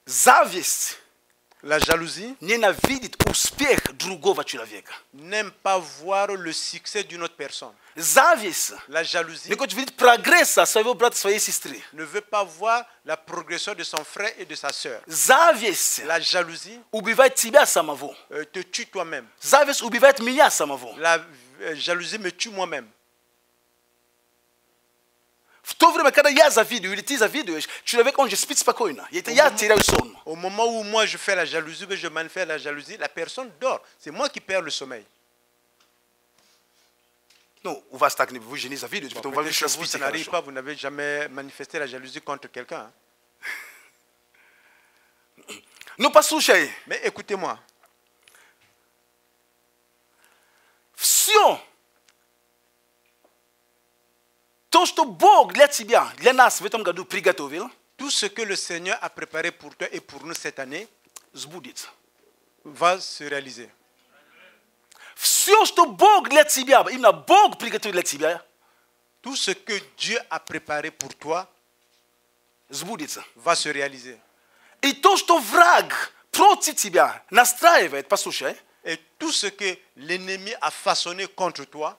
Зависть. La jalousie Ненавидит успех другого человека. n'aime pas voir le succès d'une autre personne. Зависть La jalousie не хочет видеть прогресса своего брата, своей сестры. ne veut pas voir la progression de son frère et de sa sœur. Зависть La jalousie убивает тебя самого. te tue toi-même. Зависть убивает меня самого. La jalousie me tue moi-même. В то время, когда я завидую, или ты завидуешь, человек, он же спит спокойно. Я теряю сон. Au moment où moi je fais la jalousie, que je manifeste la jalousie, la personne dort. C'est moi qui perds le sommeil. Ну, у вас так не, вы же не завидуете, потому Peut-être что que вы vous, спите ça n'arrive хорошо. pas, vous n'avez jamais manifesté la jalousie contre quelqu'un. Hein. Ну, послушай, Mais écoutez-moi, все, то, что Бог для тебя, для нас в этом году приготовил, tout ce que le Seigneur a préparé pour toi et pour nous cette année сбудется. va se réaliser. Все, что Бог для тебя, именно Бог приготовил для тебя, Tout ce que Dieu a préparé pour toi сбудется. va se réaliser. И то, что враг против тебя настраивает, послушай, Et tout ce que l'ennemi a façonné contre toi,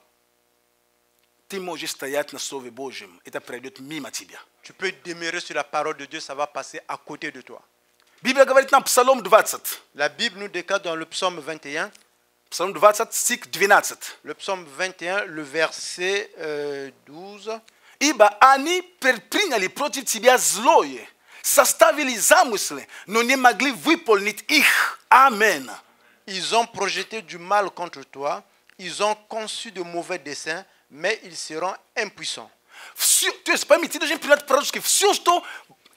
ты можешь стоять на Слове Божьем, это пройдет мимо тебя. tu peux demeurer sur la parole de Dieu, ça va passer à côté de toi. Библия говорит нам, Псалом 20, La Bible nous déclare dans le psaume 21, Псалом 20, стих 12. le psaume 21, le verset 12. Ибо они предприняли против тебя злое, составили замыслы, но не могли выполнить их. Амен. Ils ont projeté du mal contre toi, ils ont conçu de mauvais desseins, mais ils seront impuissants. Все, то есть, поймите, ты должен принять пророчески. Все, что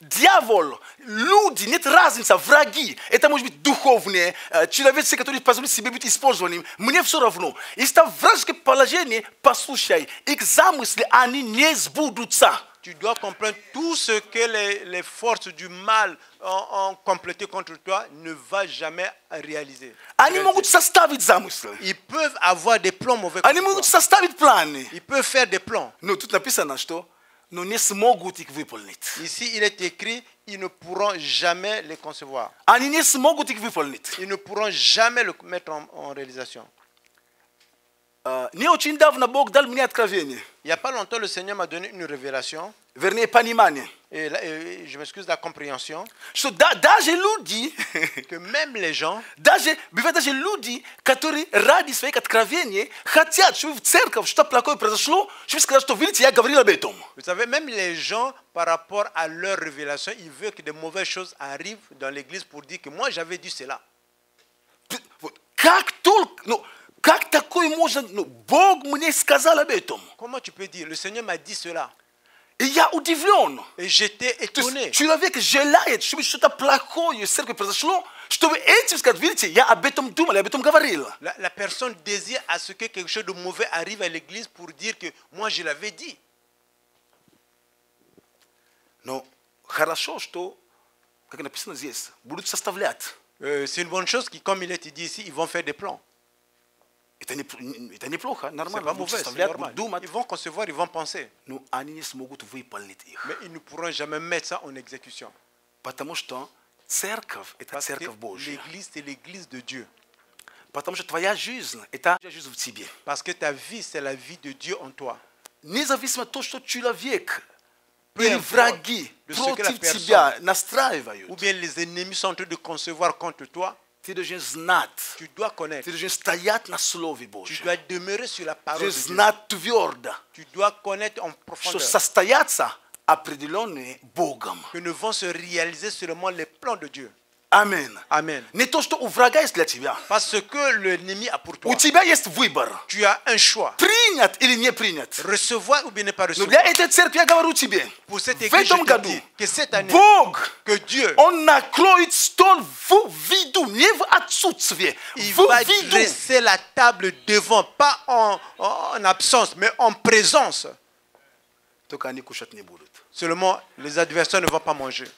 дьявол, люди, нет разницы, враги, это может быть духовные, человеческие, которые позволят себе быть использованным, мне все равно. Если это вражеское положение, послушай, их замыслы, они не сбудутся. Tu dois comprendre tout ce que les forces du mal ont complété contre toi ne va jamais réaliser. Они могут составить замыслы. Ils peuvent avoir des plans mauvais Они contre могут toi. составить планы. Ils peuvent faire des plans. Но тут написано, что но не смогут их выполнить. Ici, il est écrit, ils ne pourront jamais les concevoir. Они не смогут их выполнить. Ils ne pourront jamais le mettre en réalisation. Не очень давно Бог дал мне откровение. Il n'y a pas longtemps, le Seigneur m'a donné une révélation, Вернее, понимание. et je m'excuse de la compréhension, Что даже люди, que même les gens, бывают даже люди, которые ради своих откровений хотят, чтобы в церковь что-то плохое произошло, чтобы сказать, что, видите, я говорил об этом. vous savez, même les gens, par rapport à leur révélation, ils veulent que de mauvaises choses arrivent dans l'église pour dire que moi j'avais dit cela. Вот. Как только, как такое можно, Бог мне сказал об этом. Comment tu peux dire? Le Seigneur m'a dit cela. И я удивлен. Et j'étais То étonné. есть человек желает, чтобы что-то плохое в церкви произошло, чтобы этим сказать, видите, я об этом думал, я об этом говорил. La personne désire à ce que quelque chose de mauvais arrive à l'église pour dire que moi je l'avais dit. Но хорошо, что, как написано здесь, будут составлять. C'est une bonne chose qui, comme il est dit ici, ils vont faire des plans. Это неплохо, C'est нормально. pas Будут mauvais, c'est составлять, normal. будут думать. Ils vont concevoir, ils vont penser. Но они не смогут выполнить их. Mais ils ne pourront jamais mettre ça en exécution. Потому что церковь – это Parce que церковь Божья. l'église, c'est l'église de Dieu. Потому что твоя жизнь – это жизнь в тебе. Parce que ta vie, c'est la vie de Dieu en toi. Независимо от того, что человек Peu или importe враги de ce que la против personne тебя настраивают, ou bien les ennemis sont en train de concevoir contre toi, ты должен знать, tu dois connaître. ты должен стоять на Слове Tu Божьем. dois demeurer sur la Ты parole должен de Dieu. знать твердо, Tu dois connaître en что profondeur состоятся определенные Богом. que ne vont se réaliser seulement les plans de Dieu. Аминь. Amen. Не то, что у врага есть для тебя. Parce que l'ennemi a pour У toi. тебя есть выбор. Tu as un choix. Принят или не принят. Recevoir ou bien ne pas Но recevoir. для этой церкви я говорю тебе, Pour cette в église, je этом te году dis que cette année, Бог, que Dieu, Он накроет стол в виду, не в отсутствии, il в va виду. dresser la table devant, pas en absence, mais en présence. Только они кушать не будут. Seulement, les adversaires ne vont pas manger.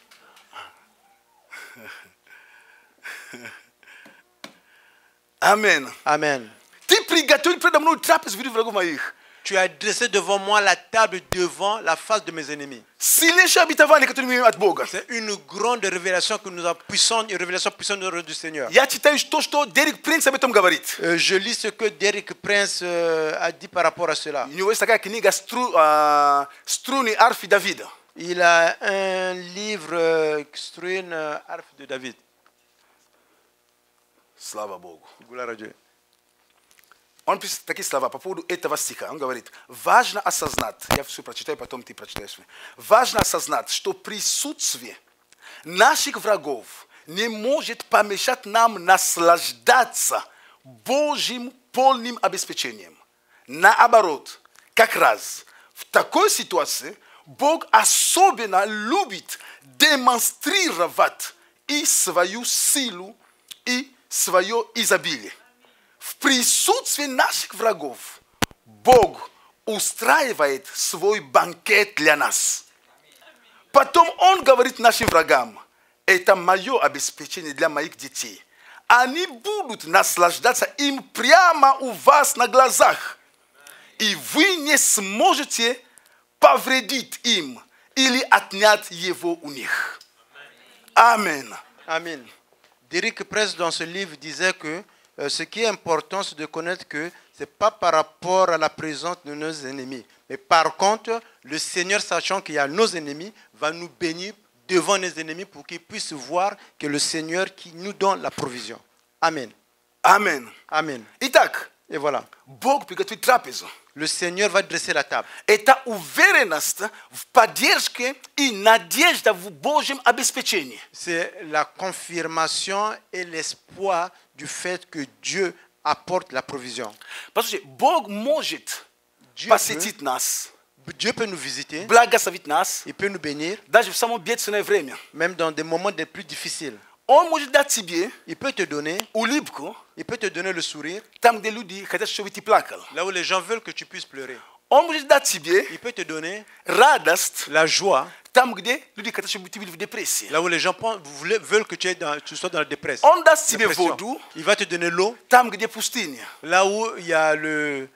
Аминь. Amen. Ты приготовил предо мной трапезу в виду врагов моих. Tu as dressé devant moi la table devant la face de mes ennemis. Silesia bitavani katuni at boga. C'est une grande révélation que nous avons puissante, une révélation puissante du Seigneur. Ya chitayu shtoshto Derek Prince abetom gavarit. Je lis ce que Derek Prince a dit par rapport à cela. Niwe saka kiniga struni arfi David. Il a un livre, Struin, Arf de David. Slava Bogu. Gloire à Dieu. On pis taki slava по поводу этого стиха. Он говорит: важно осознать, я все прочитаю, потом ты прочитаешь. Важно осознать, что присутствие наших врагов не может помешать нам наслаждаться Божьим полным обеспечением. Наоборот, как раз в такой ситуации Бог особенно любит демонстрировать и свою силу, и свое изобилие. В присутствии наших врагов Бог устраивает свой банкет для нас. Потом Он говорит нашим врагам: это мое обеспечение для моих детей. Они будут наслаждаться им прямо у вас на глазах. И вы не сможете повредить им или отнять его у них. Амен. Amen. Derek Prince, dans ce livre, disait que ce qui est important, c'est de connaître que ce n'est pas par rapport à la présence de nos ennemis. Mais par contre, le Seigneur, sachant qu'il y a nos ennemis, va nous bénir devant nos ennemis pour qu'ils puissent voir que le Seigneur qui nous donne la provision. Amen. Amen. Amen. Итак, Et voilà. Бог приготовит трапезу. Le Seigneur va dresser la table. Это уверенность в поддержке и надежда в Божьем обеспечении. C'est la confirmation et l'espoir du fait que Dieu apporte la provision. Послушайте, Бог может Dieu посетить нас, peut nous visiter, благословить нас, il peut nous bénir, даже в самом бедственное время. même dans des moments les plus difficiles. Он может дать тебе Il peut te donner, улыбку, il peut te donner le sourire, там, где люди хотят, чтобы ты плакал. là où les gens veulent que tu puisses pleurer. Он может дать тебе Il peut te donner радость, la joie, там, где люди хотят, чтобы ты был в депрессии. là où les gens veulent que tu sois dans la dépression. Он даст тебе воду, Il va te donner l'eau, там, где пустыня. là où il y a le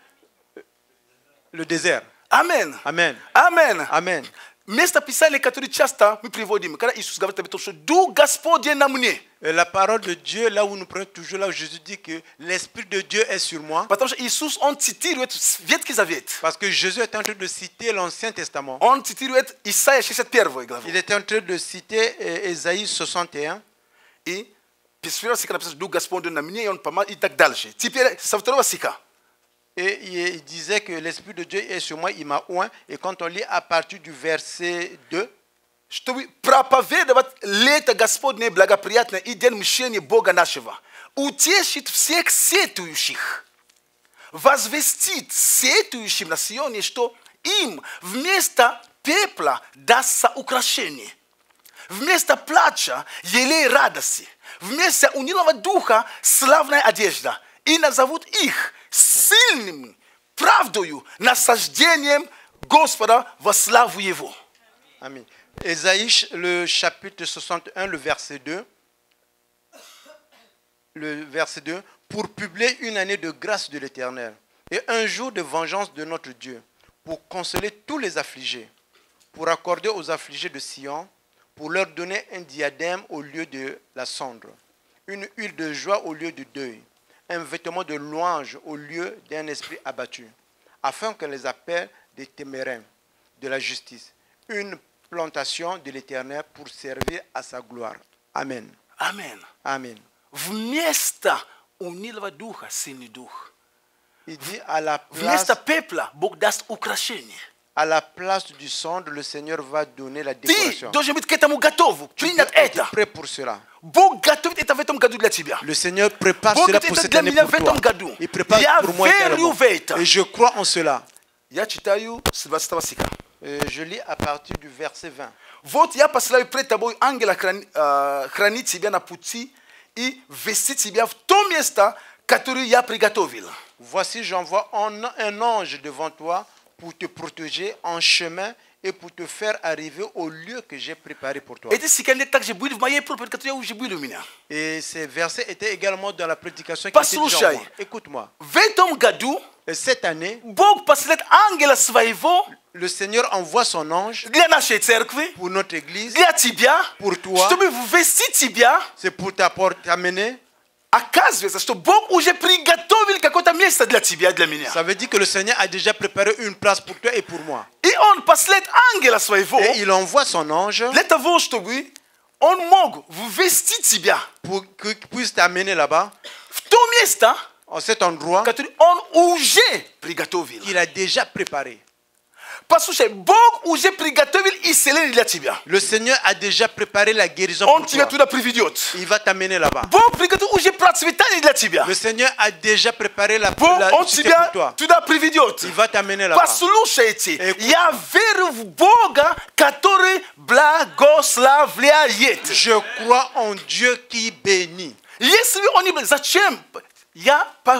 désert. Амен. Amen. Амен. Amen. Место Писания, которое часто мы приводим, когда Иисус говорит об этом, что Дух Господень на мне. Et la parole de Dieu, là où nous prenons toujours, là où Jésus dit que l'Esprit de Dieu est sur moi. Потому что Иисус, Он цитирует Ветхий Завет. Parce que Jésus est en train de citer l'Ancien Testament. Он цитирует Исайя 61 главу. Il était en train de citer Ésaïe 61. И с первого стиха написано, Дух Господень на мне, и Он помогает, и так дальше. Теперь со второго стиха. Et il disait que l'Esprit de Dieu est sur moi, il m'a oint. Et quand on lit à partir du verset 2, чтобы проповедовать лето Господне благоприятное и день мщения Бога нашего, утешит всех сетующих, возвестит сетующим на Сионе, что им вместо пепла дастся украшение, вместо плача елей радости, вместо унылого духа славная одежда, и назовут их сильным правдою, насаждением Господа во славу Его. Amen. Ésaïe, le chapitre 61, le verset 2. Le verset 2. Pour publier une année de grâce de l'Éternel et un jour de vengeance de notre Dieu, pour consoler tous les affligés, pour accorder aux affligés de Sion, pour leur donner un diadème au lieu de la cendre, une huile de joie au lieu du deuil, un vêtement de louange au lieu d'un esprit abattu, afin qu'on les appelle des téméraires de la justice, une plantation de l'Éternel pour servir à sa gloire. Amen. Amen. Amen. Вместо унылого духа сильный дух. Il dit à la place, Вместо пепла Бог даст украшение. à la place du cendre, le Seigneur va donner la Ты décoration. должен быть к этому готов, Tu dois принять être это. prêt pour cela. Бог готовит это в этом году для тебя. Le Seigneur prépare Бог cela готовит pour это cette для année меня pour в этом toi. году. Il prépare Я pour moi верю également. в это. Et je crois en cela. Я читаю с 20 стиха. Je lis à partir du verset 20. Вот я посылаю пред тобой ангела хранить тебя на пути и вести тебя в то место, которое я приготовил. Voici, j'envoie un ange devant toi pour te protéger en chemin et pour te faire arriver au lieu que j'ai préparé pour toi. Эти стихи также были в моей проповеди, которые уже были у меня. Et ces versets étaient également dans la prédication qui était déjà en moi. Écoute-moi. В этом году Et cette année, Bog pasilet angela svaivo, le Seigneur envoie son ange для нашей церкви, pour notre église, для тебя, pour toi. чтобы ввести тебя. C'est pour t'amener. Оказывается, что Бог уже приготовил какое-то место для тебя, для меня. Ça veut dire que le Seigneur a déjà préparé une place pour toi et pour moi. И Он послает ангела своего Et il envoie son ange для того, чтобы Он мог ввести тебя pour qu'il puisse t'amener là-bas, в то место, en cet endroit которое Он уже приготовил. qu'il a déjà préparé. Послушай, Бог уже приготовил исцеление для тебя. Le Seigneur a déjà préparé la guérison Он pour тебя toi. туда приведет. Il va t'amener là-bas. Бог приготовил уже процветание для тебя. Le Seigneur a déjà préparé la Бог, Он cité тебя pour toi. туда приведет. Il va t'amener là-bas. Послушайте, Écoute-moi. я верю в Бога, который благословляет. Je crois en Dieu qui bénit. Если он не... Зачем?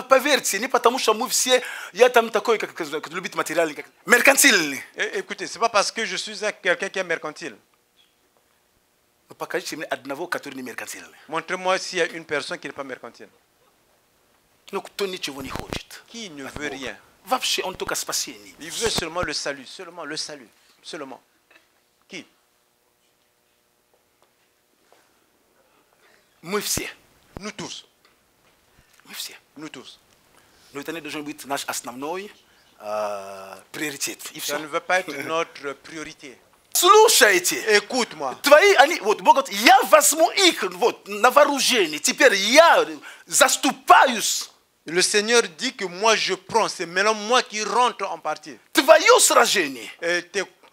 Поверьте, не потому что мы все... Я там такой, как любит материальный, как меркантильный. Écoutez, c'est pas parce que je suis quelqu'un qui est mercantile. Покажите мне одного, который не меркантильный. Montrez-moi s'il y a une personne qui n'est pas mercantile. Ну, кто ничего не хочет. Qui ne veut rien. Вообще, он только спасение. Il veut seulement le salut. Seulement le salut. Seulement. Qui? Мы все. Nous tous. Мы все. Nous tous. Но это не должен быть наш основной приоритет. И Ça все. ne veut pas être notre priorité. Слушайте. Écoute-moi. Твои, они, вот, Бог говорит, я возьму их вот, на вооружение. Теперь я заступаюсь. Le Seigneur dit que moi je prends. C'est maintenant moi qui rentre en partie. Твое сражение. Et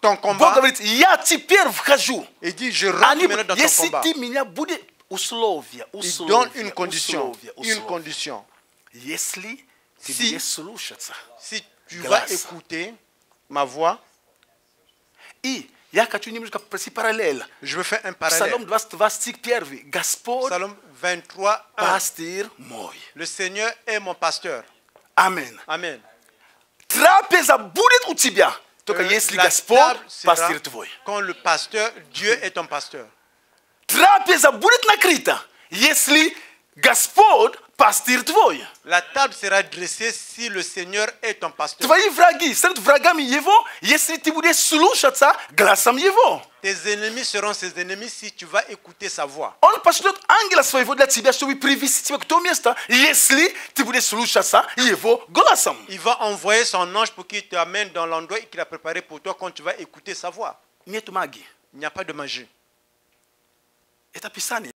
ton Бог combat. говорит, я теперь вхожу. Il dit je rentre Они, maintenant dans ton если combat. ты меня будет условия, Il donne une condition. Une условия. condition. Если ты Si- будешь слушаться. Si tu Grâce. vas écouter ma voix, И я хочу немножко провести параллель. je veux faire un Псалом parallèle. 22 стих 1. Господь, Psalm 23, 1. пастырь мой. Le Seigneur est mon pasteur. Аминь. Amen. Трапеза будет у тебя, только если La Господь, table sera пастырь твой. quand le pasteur, Dieu est ton pasteur. Трапеза будет накрыта, если Господь, пастырь твой. La table sera dressée si le Seigneur est ton pasteur. Твои враги станут врагами Его, если ты будешь слушаться голосом Его. Tes ennemis seront ses ennemis si tu vas écouter sa voix. Он пошлет ангела своего для тебя, чтобы привести тебя к тому месту, если ты будешь слушаться Его голосом. Il va envoyer son ange pour qu'il t'amène dans l'endroit qu'il a préparé pour toi quand tu vas écouter sa voix. Нет магии. Il n'y a pas de magie. Это Писание.